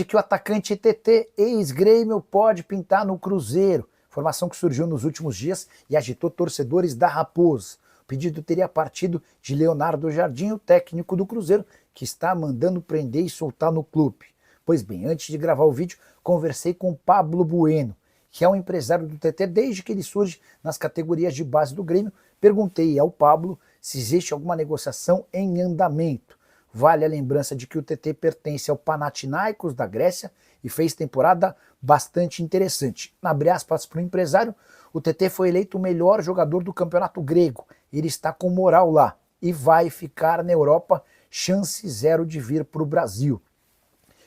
De que o atacante TT, ex-Grêmio, pode pintar no Cruzeiro. Informação que surgiu nos últimos dias e agitou torcedores da Raposa. O pedido teria partido de Leonardo Jardim, o técnico do Cruzeiro, que está mandando prender e soltar no clube. Pois bem, antes de gravar o vídeo, conversei com Pablo Bueno, que é um empresário do TT desde que ele surge nas categorias de base do Grêmio. Perguntei ao Pablo se existe alguma negociação em andamento. Vale a lembrança de que o TT pertence ao Panathinaikos da Grécia e fez temporada bastante interessante. Abre aspas para o empresário, o TT foi eleito o melhor jogador do campeonato grego. Ele está com moral lá e vai ficar na Europa, chance zero de vir para o Brasil.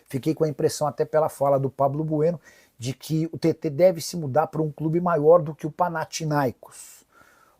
Fiquei com a impressão, até pela fala do Pablo Bueno, de que o TT deve se mudar para um clube maior do que o Panathinaikos.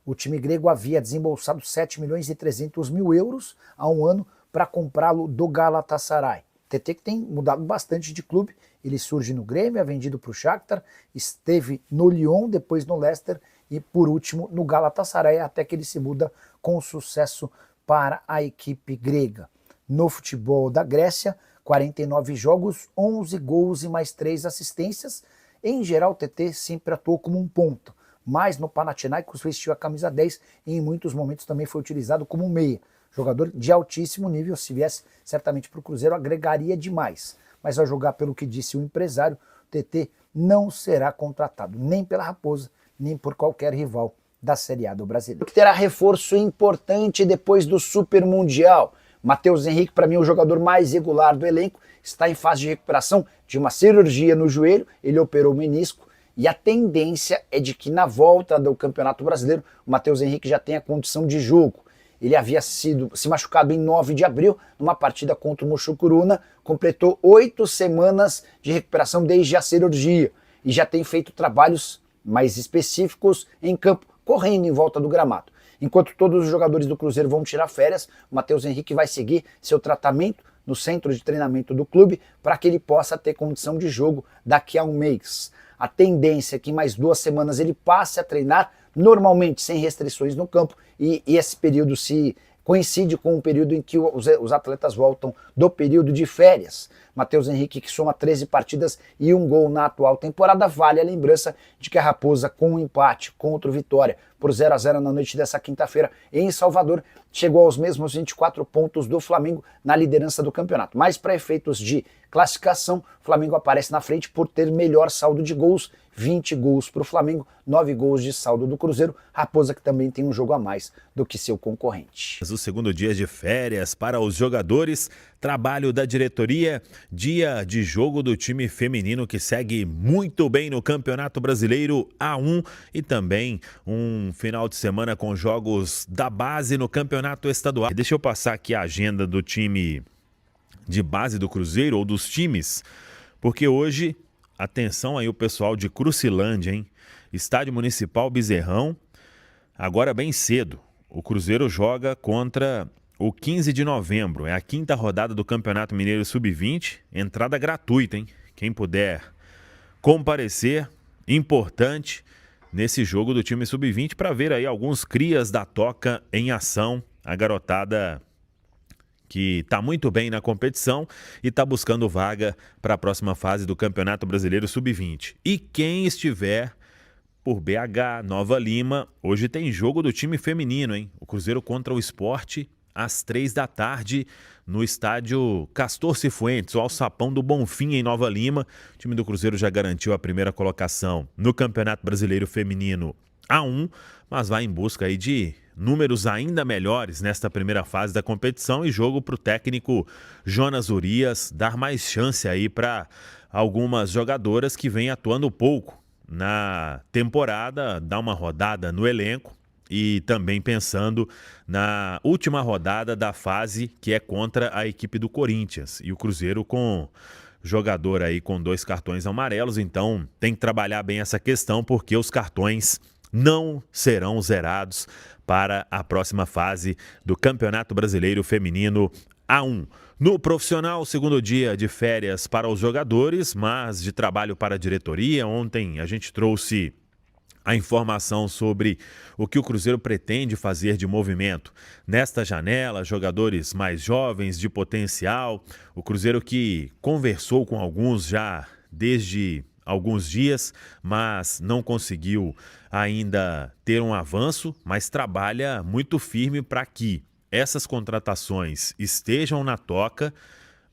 O time grego havia desembolsado 7 milhões e 300 mil euros há um ano para comprá-lo do Galatasaray. TT que tem mudado bastante de clube, ele surge no Grêmio, é vendido para o Shakhtar, esteve no Lyon, depois no Leicester e por último no Galatasaray, até que ele se muda com sucesso para a equipe grega. No futebol da Grécia, 49 jogos, 11 gols e mais 3 assistências. Em geral, o TT sempre atuou como um ponta, mas no Panathinaikos vestiu a camisa 10 e em muitos momentos também foi utilizado como um meia. Jogador de altíssimo nível, se viesse certamente para o Cruzeiro, agregaria demais. Mas ao jogar pelo que disse o empresário, o TT não será contratado, nem pela Raposa, nem por qualquer rival da Série A do Brasileiro. Que terá reforço importante depois do Super Mundial. Matheus Henrique, para mim, é o jogador mais regular do elenco, está em fase de recuperação de uma cirurgia no joelho, ele operou o menisco, e a tendência é de que na volta do Campeonato Brasileiro, o Matheus Henrique já tenha condição de jogo. Ele havia se machucado em 9 de abril, numa partida contra o Mochucuruna, completou 8 semanas de recuperação desde a cirurgia e já tem feito trabalhos mais específicos em campo, correndo em volta do gramado. Enquanto todos os jogadores do Cruzeiro vão tirar férias, o Matheus Henrique vai seguir seu tratamento no centro de treinamento do clube para que ele possa ter condição de jogo daqui a um mês. A tendência é que em mais 2 semanas ele passe a treinar normalmente sem restrições no campo e esse período se coincide com o período em que os atletas voltam do período de férias. Matheus Henrique, que soma 13 partidas e 1 gol na atual temporada, vale a lembrança de que a Raposa, com um empate contra o Vitória por 0-0 na noite dessa quinta-feira em Salvador, chegou aos mesmos 24 pontos do Flamengo na liderança do campeonato. Mas para efeitos de classificação, o Flamengo aparece na frente por ter melhor saldo de gols, 20 gols para o Flamengo, 9 gols de saldo do Cruzeiro, Raposa que também tem um jogo a mais do que seu concorrente. O segundo dia de férias para os jogadores, trabalho da diretoria, dia de jogo do time feminino que segue muito bem no Campeonato Brasileiro A1 e também um final de semana com jogos da base no Campeonato Estadual. Deixa eu passar aqui a agenda do time de base do Cruzeiro ou dos times, porque hoje, atenção aí o pessoal de Crucilândia, hein? Estádio Municipal Bezerrão, agora bem cedo. O Cruzeiro joga contra o 15 de novembro. É a 5ª rodada do Campeonato Mineiro Sub-20. Entrada gratuita, hein? Quem puder comparecer, importante, nesse jogo do time Sub-20 para ver aí alguns crias da Toca em ação. A garotada que está muito bem na competição e está buscando vaga para a próxima fase do Campeonato Brasileiro Sub-20. E quem estiver por BH, Nova Lima, hoje tem jogo do time feminino, hein? O Cruzeiro contra o Sport às 3 da tarde no estádio Castor Cifuentes, o Alçapão do Bonfim em Nova Lima. O time do Cruzeiro já garantiu a primeira colocação no Campeonato Brasileiro Feminino A1, mas vai em busca aí de números ainda melhores nesta primeira fase da competição e jogo para o técnico Jonas Urias dar mais chance aí para algumas jogadoras que vêm atuando pouco na temporada, dar uma rodada no elenco e também pensando na última rodada da fase que é contra a equipe do Corinthians e o Cruzeiro com jogador aí com 2 cartões amarelos, então tem que trabalhar bem essa questão porque os cartões não serão zerados para a próxima fase do Campeonato Brasileiro Feminino A1. No profissional, segundo dia de férias para os jogadores, mas de trabalho para a diretoria. Ontem a gente trouxe a informação sobre o que o Cruzeiro pretende fazer de movimento nesta janela, jogadores mais jovens, de potencial. O Cruzeiro que conversou com alguns já desde alguns dias, mas não conseguiu ainda ter um avanço, mas trabalha muito firme para que essas contratações estejam na toca.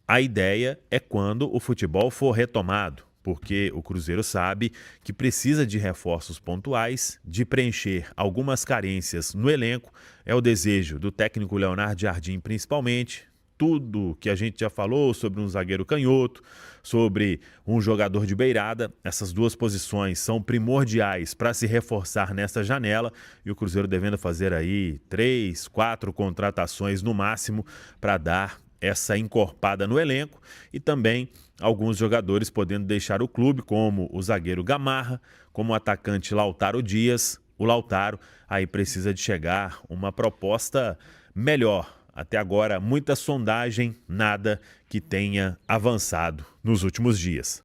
A ideia é quando o futebol for retomado, porque o Cruzeiro sabe que precisa de reforços pontuais, de preencher algumas carências no elenco. É o desejo do técnico Leonardo Jardim, principalmente. Tudo que a gente já falou sobre um zagueiro canhoto, sobre um jogador de beirada, essas duas posições são primordiais para se reforçar nesta janela, e o Cruzeiro devendo fazer aí 3, 4 contratações no máximo para dar essa encorpada no elenco, e também alguns jogadores podendo deixar o clube, como o zagueiro Gamarra, como o atacante Lautaro Dias. O Lautaro aí precisa de chegar uma proposta melhor. Até agora, muita sondagem, nada que tenha avançado nos últimos dias.